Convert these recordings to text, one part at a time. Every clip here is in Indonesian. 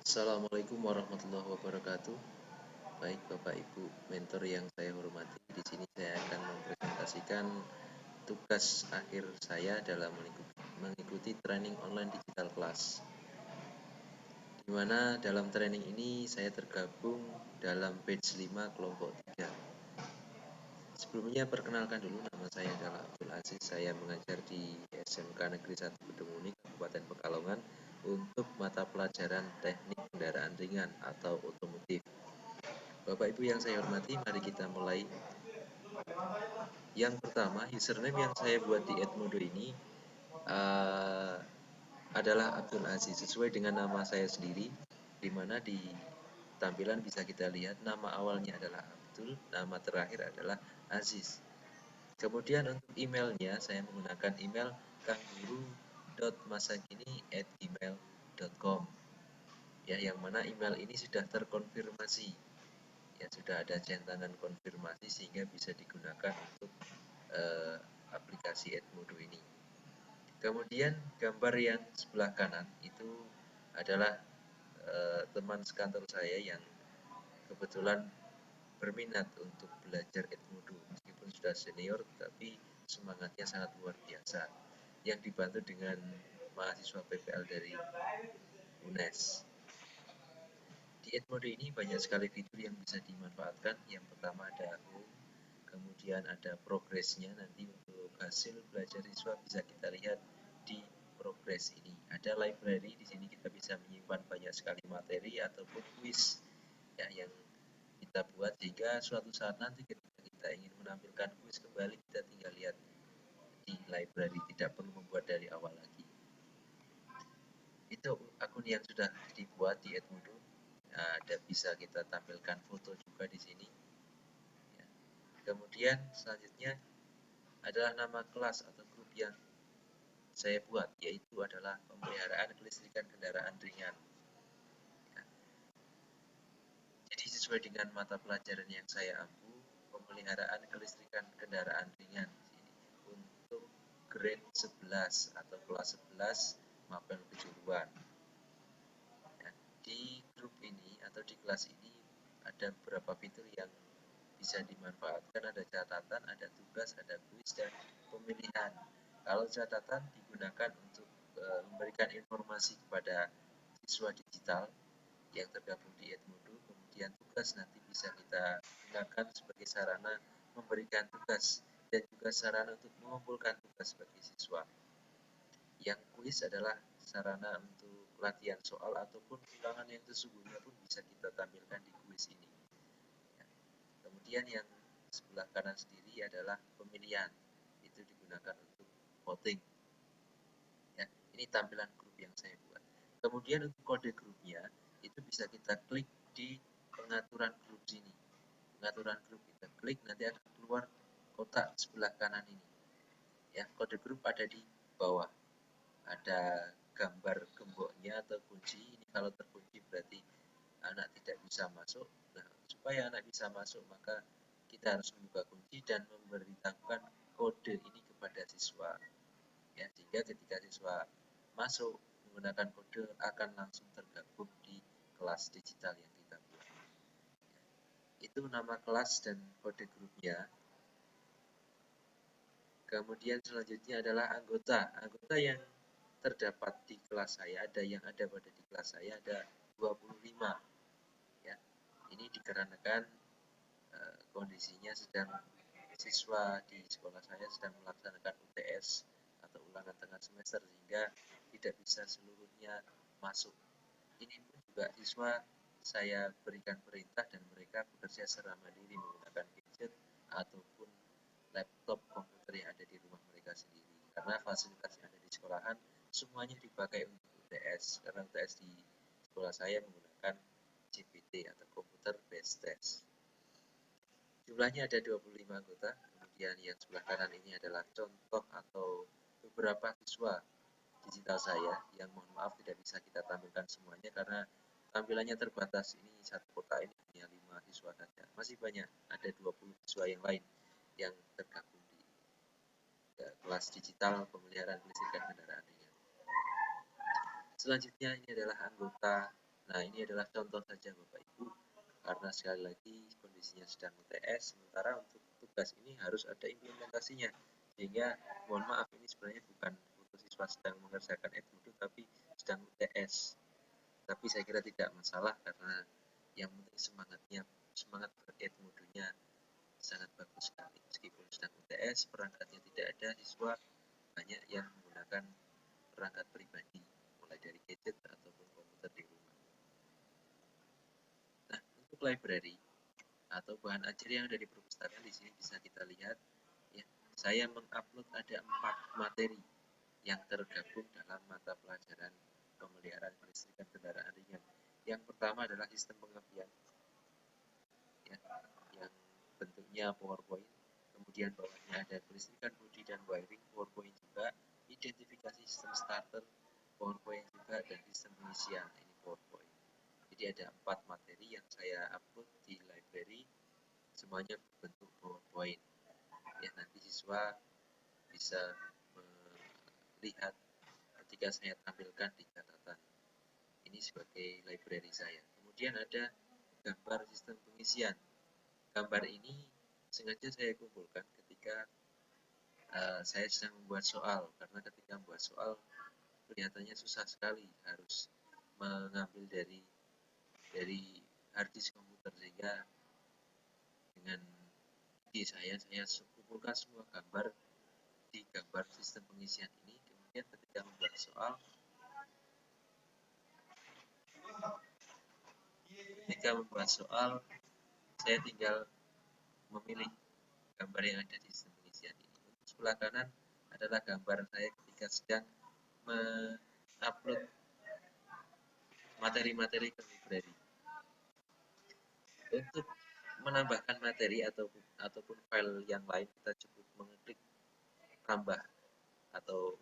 Assalamualaikum warahmatullahi wabarakatuh. Baik Bapak Ibu mentor yang saya hormati, di sini saya akan mempresentasikan tugas akhir saya dalam mengikuti training online digital class. Di mana dalam training ini saya tergabung dalam batch 5 kelompok 3. Sebelumnya perkenalkan dulu, nama saya adalah Abdul Aziz. Saya mengajar di SMK Negeri 1 Kedemuni, Kabupaten Pekalongan untuk mata pelajaran teknik kendaraan ringan atau otomotif. Bapak Ibu yang saya hormati, mari kita mulai. Yang pertama, username yang saya buat di Edmodo ini adalah Abdul Aziz, sesuai dengan nama saya sendiri, di mana di tampilan bisa kita lihat nama awalnya adalah Abdul, nama terakhir adalah Aziz. Kemudian untuk emailnya saya menggunakan email kangguru.masakini@gmail.com, ya, yang mana email ini sudah terkonfirmasi, ya, sudah ada centangan konfirmasi sehingga bisa digunakan untuk aplikasi Edmodo ini. Kemudian gambar yang sebelah kanan itu adalah teman sekantor saya yang kebetulan berminat untuk belajar Edmodo, meskipun sudah senior tetapi semangatnya sangat luar biasa, yang dibantu dengan mahasiswa PPL dari UNES. Di Edmodo ini banyak sekali fitur yang bisa dimanfaatkan. Yang pertama ada home, kemudian ada progresnya, nanti untuk hasil belajar siswa bisa kita lihat di progres ini. Ada library, di sini kita bisa menyimpan banyak sekali materi ataupun quiz, ya, yang kita buat sehingga suatu saat nanti ketika kita ingin menampilkan quiz kembali, kita tinggal lihat di library, tidak perlu membuat dari awal lagi. Itu akun yang sudah dibuat di Edmodo. Ada bisa kita tampilkan foto juga di sini. Ya. Kemudian selanjutnya adalah nama kelas atau grup yang saya buat, yaitu adalah pemeliharaan kelistrikan kendaraan ringan. Ya. Jadi sesuai dengan mata pelajaran yang saya ampu, pemeliharaan kelistrikan kendaraan ringan di sini untuk grade 11 atau kelas 11 mapel kejuruan. Ya. Di grup ini atau di kelas ini ada beberapa fitur yang bisa dimanfaatkan, ada catatan, ada tugas, ada kuis, dan pemilihan. Kalau catatan digunakan untuk memberikan informasi kepada siswa digital yang tergabung di Edmodo, kemudian tugas nanti bisa kita gunakan sebagai sarana memberikan tugas dan juga sarana untuk mengumpulkan tugas bagi siswa. Yang kuis adalah sarana untuk latihan soal ataupun ulangan yang sesungguhnya pun bisa kita tampilkan di kuis ini. Ya. Kemudian yang sebelah kanan sendiri adalah pemilihan, itu digunakan untuk voting. Ya, ini tampilan grup yang saya buat. Kemudian untuk kode grupnya itu bisa kita klik di pengaturan grup sini. Pengaturan grup kita klik, nanti akan keluar kotak sebelah kanan ini. Ya, kode grup ada di bawah. Ada gambar gemboknya atau kunci. Ini kalau terkunci berarti anak tidak bisa masuk. Nah, supaya anak bisa masuk, maka kita harus membuka kunci dan memberitahukan kode ini kepada siswa. Ya, sehingga ketika siswa masuk menggunakan kode akan langsung tergabung di kelas digital yang kita buat. Ya. Itu nama kelas dan kode grupnya. Kemudian selanjutnya adalah anggota. Anggota yang terdapat di kelas saya, ada pada di kelas saya ada 25. Ya. Ini dikarenakan kondisinya sedang siswa di sekolah saya sedang melaksanakan UTS atau ulangan tengah semester, sehingga tidak bisa seluruhnya masuk. Ini pun juga siswa saya berikan perintah dan mereka bekerja secara mandiri menggunakan gadget ataupun laptop komputer yang ada di rumah mereka sendiri, karena fasilitas yang ada di sekolahan semuanya dipakai untuk UTS, karena UTS di sekolah saya menggunakan CPT atau Computer Based Test. Jumlahnya ada 25 anggota. Kemudian yang sebelah kanan ini adalah contoh atau beberapa siswa digital saya yang mohon maaf tidak bisa kita tampilkan semuanya karena tampilannya terbatas. Ini satu kota ini hanya 5 siswa saja. Masih banyak, ada 20 siswa yang lain yang tergabung di kelas digital pemeliharaan kelistrikan kendaraan ringan. Selanjutnya ini adalah anggota Nah, ini adalah contoh saja Bapak Ibu, karena sekali lagi kondisinya sedang UTS, sementara untuk tugas ini harus ada implementasinya. Sehingga, mohon maaf, ini sebenarnya bukan foto siswa sedang mengerjakan Edmodo, tapi sedang UTS. Tapi saya kira tidak masalah, karena yang penting semangat ber-Edmodonya sangat bagus sekali. Meskipun sedang UTS, perangkatnya tidak ada, siswa banyak yang menggunakan perangkat pribadi, mulai dari gadget ataupun komputer di rumah. Nah, untuk library atau bahan ajar yang ada di perpustakaan, di sini bisa kita lihat, ya, saya mengupload ada 4 materi yang tergabung dalam mata pelajaran pemeliharaan kelistrikan kendaraan ringan. Yang pertama adalah sistem pengapian, ya, yang bentuknya PowerPoint. Kemudian bawahnya ada kelistrikan bodi dan wiring, PowerPoint juga. Identifikasi sistem starter, PowerPoint juga, dan sistem pengisian, ini PowerPoint. Jadi ada 4 materi yang saya upload di library, semuanya berbentuk PowerPoint. Ya, nanti siswa bisa melihat ketika saya tampilkan di catatan. Ini sebagai library saya. Kemudian ada gambar sistem pengisian. Gambar ini sengaja saya kumpulkan ketika saya sedang membuat soal, karena ketika membuat soal kelihatannya susah sekali, harus mengambil dari harddisk komputer, sehingga dengan ide saya kumpulkan semua gambar di gambar sistem pengisian ini. Kemudian ketika membuat soal, saya tinggal memilih gambar yang ada di sistem pengisian ini. Untuk sebelah kanan adalah gambar saya ketika sedang mengupload materi-materi ke library. Untuk menambahkan materi ataupun file yang lain, kita cukup mengklik tambah atau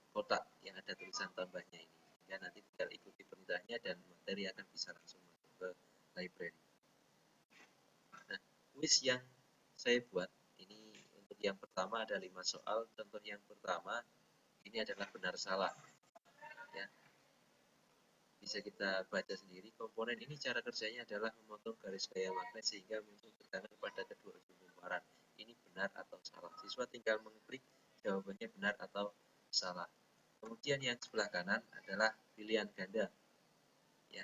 kotak yang ada tulisan tambahnya ini. Ya, nanti tinggal ikuti perintahnya dan materi akan bisa langsung masuk ke library. Nah, kuis yang saya buat ini untuk yang pertama ada 5 soal. Contoh yang pertama ini adalah benar salah. Ya, bisa kita baca sendiri. Komponen ini cara kerjanya adalah memotong garis gaya magnet sehingga muncul tegangan pada kedua ujung kumparan. Ini benar atau salah. Siswa tinggal mengklik jawabannya benar atau salah. Kemudian yang sebelah kanan adalah pilihan ganda. Ya.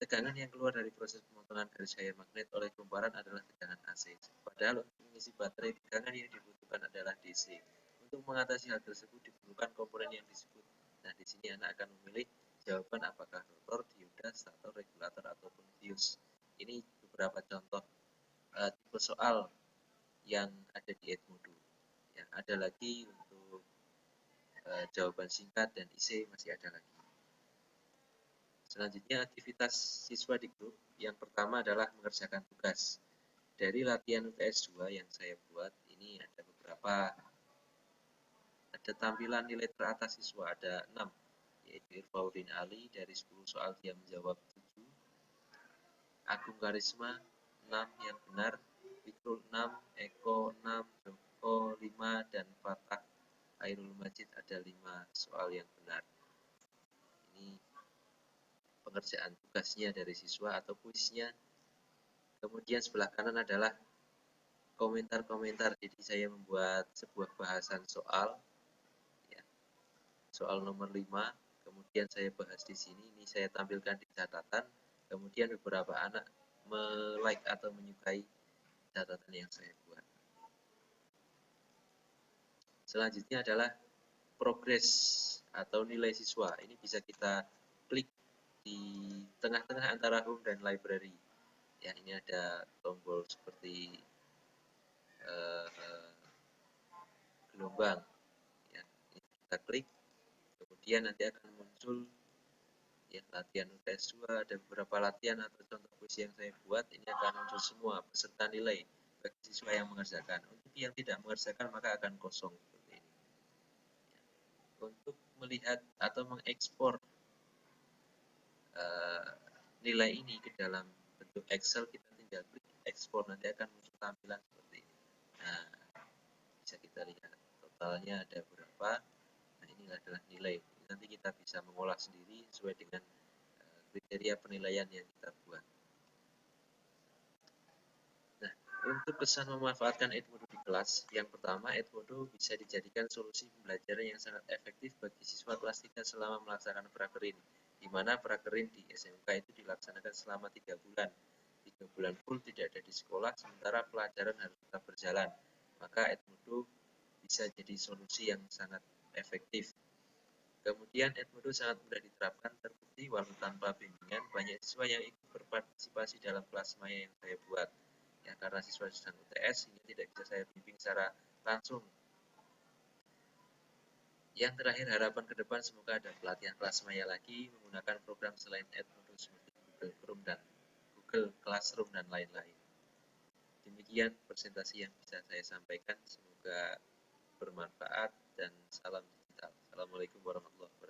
Tegangan yang keluar dari proses pemotongan garis gaya magnet oleh kumparan adalah tegangan AC. Padahal untuk mengisi baterai, tegangan yang dibutuhkan adalah DC. Untuk mengatasi hal tersebut diperlukan komponen yang disebut. Nah, di sini anak akan memilih jawaban apakah rotor, dioda, stator, regulator, ataupun fuse. Ini beberapa contoh tipe soal yang ada di Edmodo. Ya, ada lagi untuk jawaban singkat dan IC masih ada lagi. Selanjutnya aktivitas siswa di grup. Yang pertama adalah mengerjakan tugas. Dari latihan UTS 2 yang saya buat, ini ada beberapa, ada tampilan nilai teratas siswa, ada 6, yaitu Irfaudin Ali, dari 10 soal dia menjawab 7, Agung Karisma 6 yang benar, Wikrul 6, Eko 6, Joko 5, dan Fatah Airul Majid ada 5 soal yang benar. Ini pengerjaan tugasnya dari siswa atau kuisnya. Kemudian sebelah kanan adalah komentar-komentar. Jadi saya membuat sebuah bahasan soal, ya, soal nomor 5, kemudian saya bahas di sini. Ini saya tampilkan di catatan. Kemudian beberapa anak like atau menyukai catatan yang saya buat. Selanjutnya adalah progres atau nilai siswa. Ini bisa kita klik di tengah-tengah antara home dan library. Ya, ini ada tombol seperti gelombang. Ya, ini kita klik, kemudian nanti akan muncul, ya, latihan UTS 2, ada beberapa latihan atau contoh kuis yang saya buat, ini akan muncul semua beserta nilai bagi siswa yang mengerjakan. Untuk yang tidak mengerjakan maka akan kosong seperti ini. Untuk melihat atau mengekspor nilai ini ke dalam bentuk Excel, kita tinggal klik ekspor, nanti akan muncul tampilan seperti ini. Nah, bisa kita lihat totalnya ada berapa. Nah, ini adalah nilai. Nanti kita bisa mengolah sendiri sesuai dengan kriteria penilaian yang kita buat. Nah, untuk pesan memanfaatkan Edmodo di kelas, yang pertama, Edmodo bisa dijadikan solusi pembelajaran yang sangat efektif bagi siswa kelas 3 selama melaksanakan prakerin, di mana prakerin di SMK itu dilaksanakan selama 3 bulan. 3 bulan full tidak ada di sekolah, sementara pelajaran harus tetap berjalan. Maka Edmodo bisa jadi solusi yang sangat efektif. Kemudian Edmodo sangat mudah diterapkan, terbukti walau tanpa bimbingan, banyak siswa yang ikut berpartisipasi dalam kelas maya yang saya buat. Ya, karena siswa sedang UTS sehingga tidak bisa saya bimbing secara langsung. Yang terakhir, harapan ke depan semoga ada pelatihan kelas maya lagi menggunakan program selain Edmodo seperti Google Classroom dan lain-lain. Demikian presentasi yang bisa saya sampaikan, semoga bermanfaat dan salam digital. Assalamualaikum warahmatullahi wabarakatuh.